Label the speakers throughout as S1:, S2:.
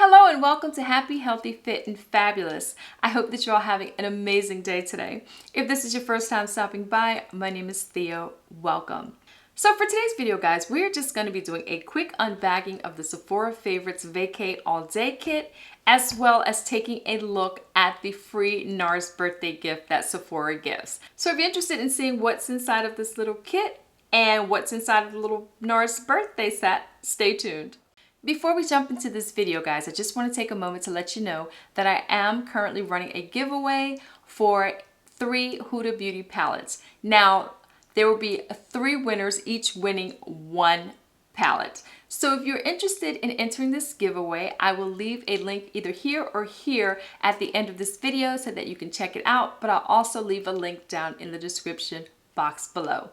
S1: Hello and welcome to Happy, Healthy, Fit, and Fabulous. I hope that you're all having an amazing day today. If this is your first time stopping by, my name is Theo. Welcome. So for today's video, guys, we're just going to be doing a quick unbagging of the Sephora Favorites Vacay All Day Kit, as well as taking a look at the free NARS birthday gift that Sephora gives. So if you're interested in seeing what's inside of this little kit and what's inside of the little NARS birthday set, stay tuned. Before we jump into this video, guys, I just want to take a moment to let you know that I am currently running a giveaway for 3 Huda Beauty palettes. Now, there will be 3 winners, each winning 1 palette. So if you're interested in entering this giveaway, I will leave a link either here or here at the end of this video so that you can check it out, but I'll also leave a link down in the description box below.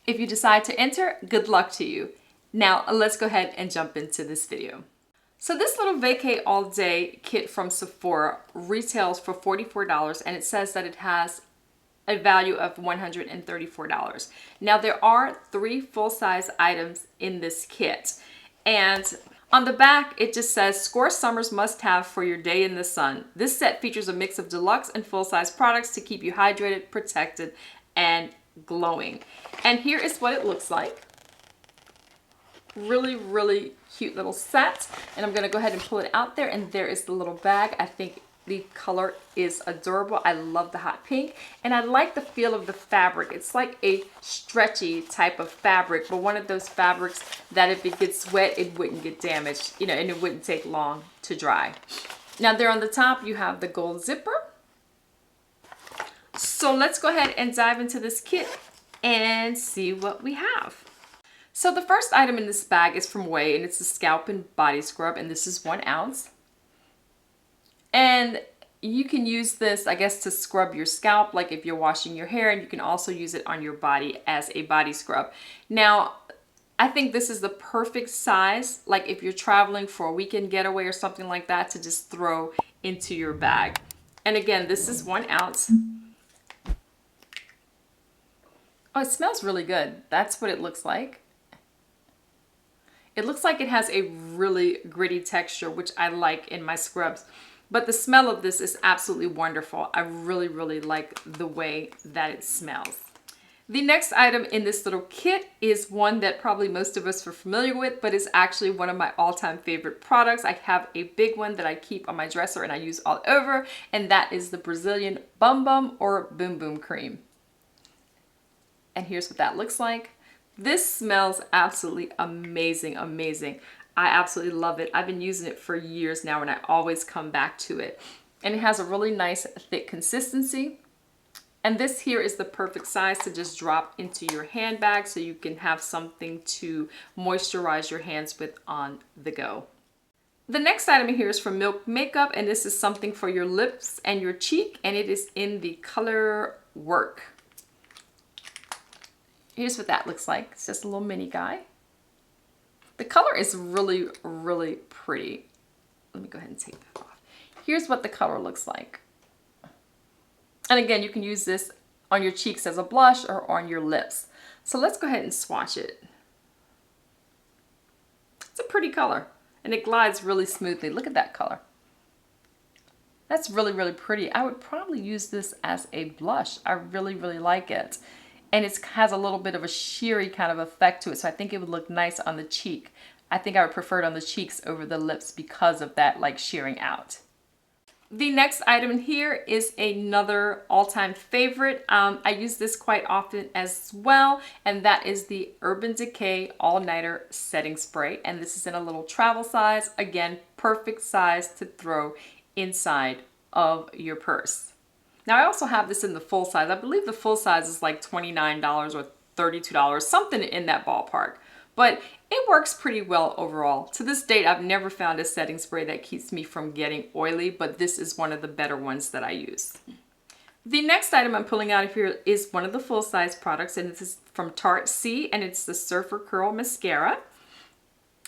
S1: If you decide to enter, good luck to you. Now, let's go ahead and jump into this video. So this little Vacay All Day kit from Sephora retails for $44, and it says that it has a value of $134. Now, there are 3 full-size items in this kit, and on the back, it just says, "Score Summer's must-have for your day in the sun. This set features a mix of deluxe and full-size products to keep you hydrated, protected, and glowing." And here is what it looks like. Really cute little set, and I'm going to go ahead and pull it out there, and there is the little bag. I think the color is adorable. I love the hot pink, and I like the feel of the fabric. It's like a stretchy type of fabric, but one of those fabrics that if it gets wet, it wouldn't get damaged, and it wouldn't take long to dry. Now there on the top, you have the gold zipper. So let's go ahead and dive into this kit and see what we have. So the first item in this bag is from OUAI, and it's a scalp and body scrub, and this is 1 ounce. And you can use this, I guess, to scrub your scalp, like if you're washing your hair, and you can also use it on your body as a body scrub. Now, I think this is the perfect size, like if you're traveling for a weekend getaway or something like that, to just throw into your bag. And again, this is 1 ounce. Oh, it smells really good. That's what it looks like. It looks like it has a really gritty texture, which I like in my scrubs. But the smell of this is absolutely wonderful. I really like the way that it smells. The next item in this little kit is one that probably most of us are familiar with, but is actually one of my all-time favorite products. I have a big one that I keep on my dresser and I use all over, and that is the Brazilian Bum Bum or Boom Boom Cream. And here's what that looks like. This smells absolutely amazing. I absolutely love it. I've been using it for years now, and I always come back to it. And it has a really nice thick consistency. And this here is the perfect size to just drop into your handbag so you can have something to moisturize your hands with on the go. The next item here is from Milk Makeup, and this is something for your lips and your cheek, and it is in the color Werk. Here's what that looks like. It's just a little mini guy. The color is really pretty. Let me go ahead and take that off. Here's what the color looks like. And again, you can use this on your cheeks as a blush or on your lips. So let's go ahead and swatch it. It's a pretty color, and it glides really smoothly. Look at that color. That's really pretty. I would probably use this as a blush. I really like it. And it has a little bit of a sheery kind of effect to it, so I think it would look nice on the cheek. I think I would prefer it on the cheeks over the lips because of that like shearing out. The next item in here is another all-time favorite. I use this quite often as well, and that is the Urban Decay All Nighter Setting Spray. And this is in a little travel size. Again, perfect size to throw inside of your purse. Now, I also have this in the full size. I believe the full size is like $29 or $32, something in that ballpark. But it works pretty well overall. To this date, I've never found a setting spray that keeps me from getting oily, but this is one of the better ones that I use. The next item I'm pulling out of here is one of the full-size products, and this is from Tarte, and it's the Surfer Curl Mascara.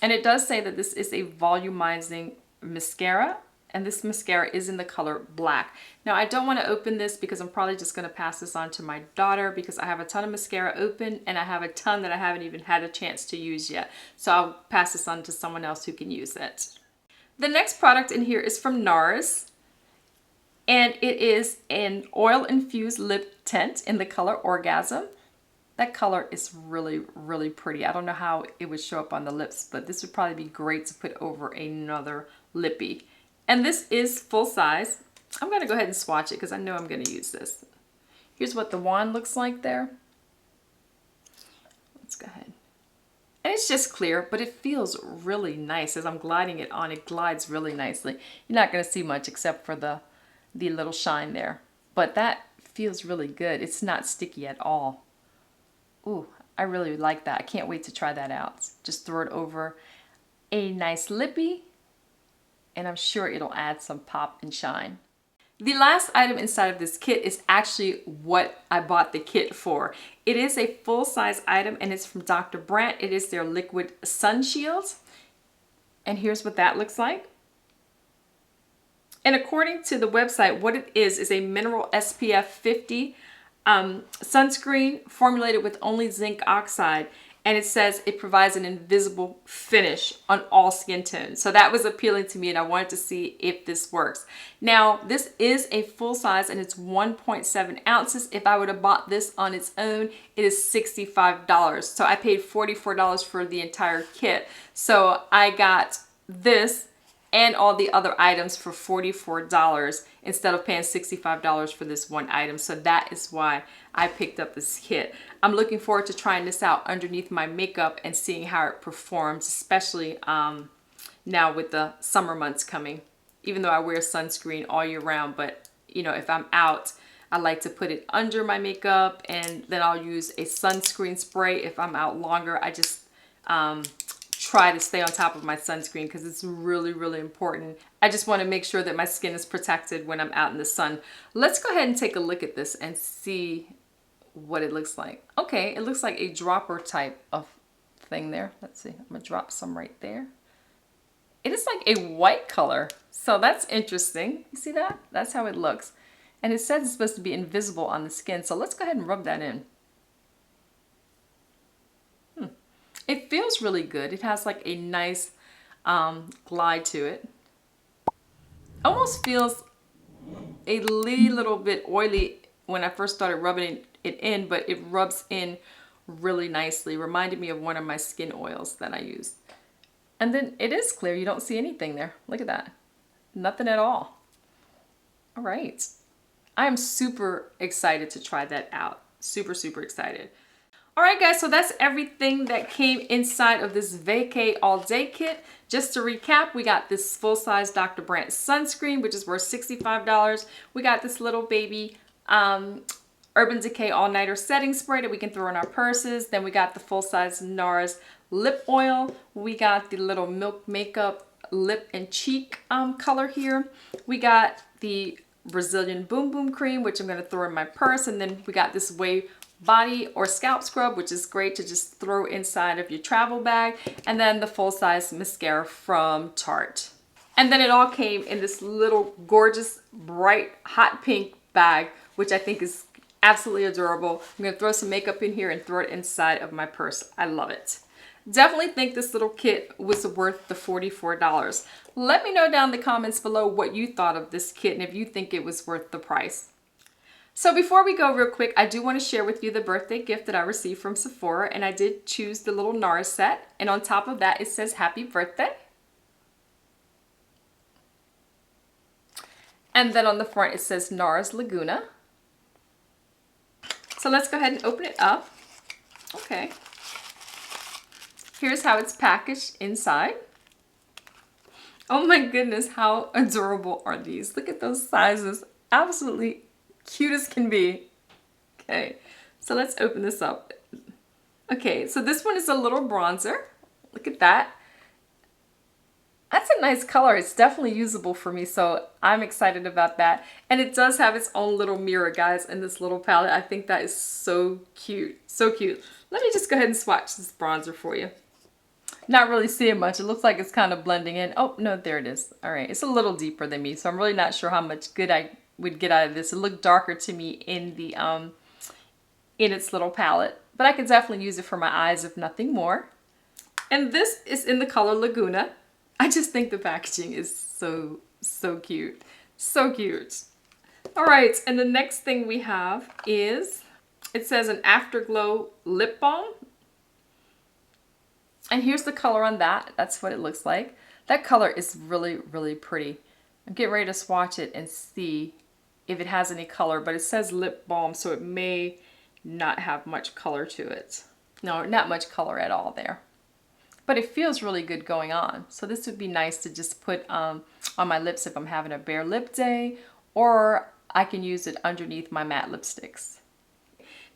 S1: And it does say that this is a volumizing mascara. And this mascara is in the color black. Now, I don't want to open this because I'm probably just going to pass this on to my daughter because I have a ton of mascara open and I have a ton that I haven't even had a chance to use yet. So I'll pass this on to someone else who can use it. The next product in here is from NARS, and it is an oil-infused lip tint in the color Orgasm. That color is really, really pretty. I don't know how it would show up on the lips, but this would probably be great to put over another lippy. And this is full size. I'm gonna go ahead and swatch it because I know I'm gonna use this. Here's what the wand looks like there. Let's go ahead. And it's just clear, but it feels really nice. As I'm gliding it on, it glides really nicely. You're not gonna see much except for the little shine there. But that feels really good. It's not sticky at all. Ooh, I really like that. I can't wait to try that out. Just throw it over a nice lippy, and I'm sure it'll add some pop and shine. The last item inside of this kit is actually what I bought the kit for. It is a full-size item, and it's from Dr. Brandt. It is their liquid sun shield. And here's what that looks like. And according to the website, what it is a mineral SPF 50 sunscreen formulated with only zinc oxide, and it says it provides an invisible finish on all skin tones. So that was appealing to me, and I wanted to see if this works. Now, this is a full size, and it's 1.7 ounces. If I would have bought this on its own, it is $65. So I paid $44 for the entire kit. So I got this and all the other items for $44 instead of paying $65 for this one item. So that is why I picked up this kit. I'm looking forward to trying this out underneath my makeup and seeing how it performs, especially now with the summer months coming. Even though I wear sunscreen all year round, but you know, if I'm out, I like to put it under my makeup, and then I'll use a sunscreen spray if I'm out longer. I just try to stay on top of my sunscreen because it's really, really important. I just want to make sure that my skin is protected when I'm out in the sun. Let's go ahead and take a look at this and see what it looks like. Okay, it looks like a dropper type of thing there. Let's see, I'm gonna drop some right there. It is like a white color, so that's interesting. You see that? That's how it looks. And it says it's supposed to be invisible on the skin, so let's go ahead and rub that in. It feels really good. It has like a nice glide to it. Almost feels a little bit oily when I first started rubbing it in, but it rubs in really nicely. Reminded me of one of my skin oils that I use. And then it is clear. You don't see anything there. Look at that. Nothing at all. All right. I am super excited to try that out. Super, super excited. All right, guys, so that's everything that came inside of this Vacay All Day Kit. Just to recap, we got this full-size Dr. Brandt sunscreen, which is worth $65. We got this little baby Urban Decay All-Nighter Setting Spray that we can throw in our purses. Then we got the full-size NARS lip oil. We got the little Milk Makeup lip and cheek color here. We got the Brazilian Boom Boom Cream, which I'm going to throw in my purse. And then we got this Wave body or scalp scrub, which is great to just throw inside of your travel bag, and then the full-size mascara from Tarte. And then it all came in this little gorgeous bright hot pink bag, which I think is absolutely adorable. I'm gonna throw some makeup in here and throw it inside of my purse. I love it. Definitely think this little kit was worth the $44. Let me know down in the comments below what you thought of this kit and if you think it was worth the price. So before we go real quick, I do want to share with you the birthday gift that I received from Sephora, and I did choose the little NARS set, and on top of that it says happy birthday. And then on the front it says NARS Laguna. So let's go ahead and open it up. Okay. Here's how it's packaged inside. Oh my goodness, how adorable are these? Look at those sizes. Absolutely cute as can be. Okay, so let's open this up. Okay, so this one is a little bronzer. Look at that. That's a nice color. It's definitely usable for me, so I'm excited about that. And it does have its own little mirror, guys, in this little palette. I think that is so cute. So cute. Let me just go ahead and swatch this bronzer for you. Not really seeing much. It looks like it's kind of blending in. Oh, no, there it is. All right, it's a little deeper than me, so I'm really not sure how much good I would get out of this. It looked darker to me in the in its little palette, but I could definitely use it for my eyes if nothing more. And this is in the color Laguna. I just think the packaging is so cute. So cute. All right, and the next thing we have is, it says an Afterglow lip balm. And here's the color on that. That's what it looks like. That color is really, really pretty. I'm getting ready to swatch it and see if it has any color, but it says lip balm, so it may not have much color to it. No, not much color at all there. But it feels really good going on. So this would be nice to just put on my lips if I'm having a bare lip day, or I can use it underneath my matte lipsticks.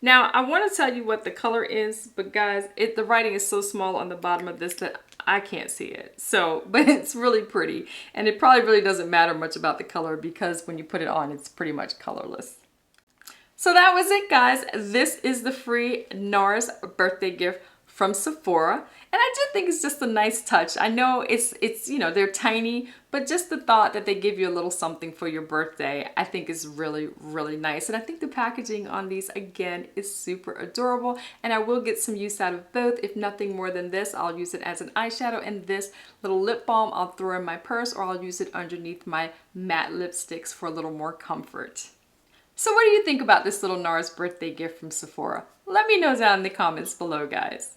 S1: Now, I want to tell you what the color is, but guys, the writing is so small on the bottom of this that I can't see it. So, but it's really pretty. And it probably really doesn't matter much about the color because when you put it on, it's pretty much colorless. So that was it, guys. This is the free NARS birthday gift from Sephora. And I do think it's just a nice touch. I know it's you know, they're tiny, but just the thought that they give you a little something for your birthday, I think is really, really nice. And I think the packaging on these, again, is super adorable. And I will get some use out of both. If nothing more than this, I'll use it as an eyeshadow. And this little lip balm, I'll throw in my purse, or I'll use it underneath my matte lipsticks for a little more comfort. So what do you think about this little NARS birthday gift from Sephora? Let me know down in the comments below, guys.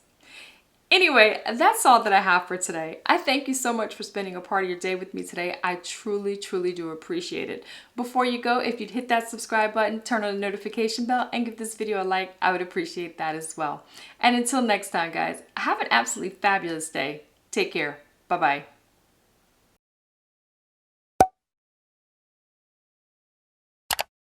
S1: Anyway, that's all that I have for today. I thank you so much for spending a part of your day with me today. I truly, truly do appreciate it. Before you go, if you'd hit that subscribe button, turn on the notification bell, and give this video a like, I would appreciate that as well. And until next time, guys, have an absolutely fabulous day. Take care. Bye-bye.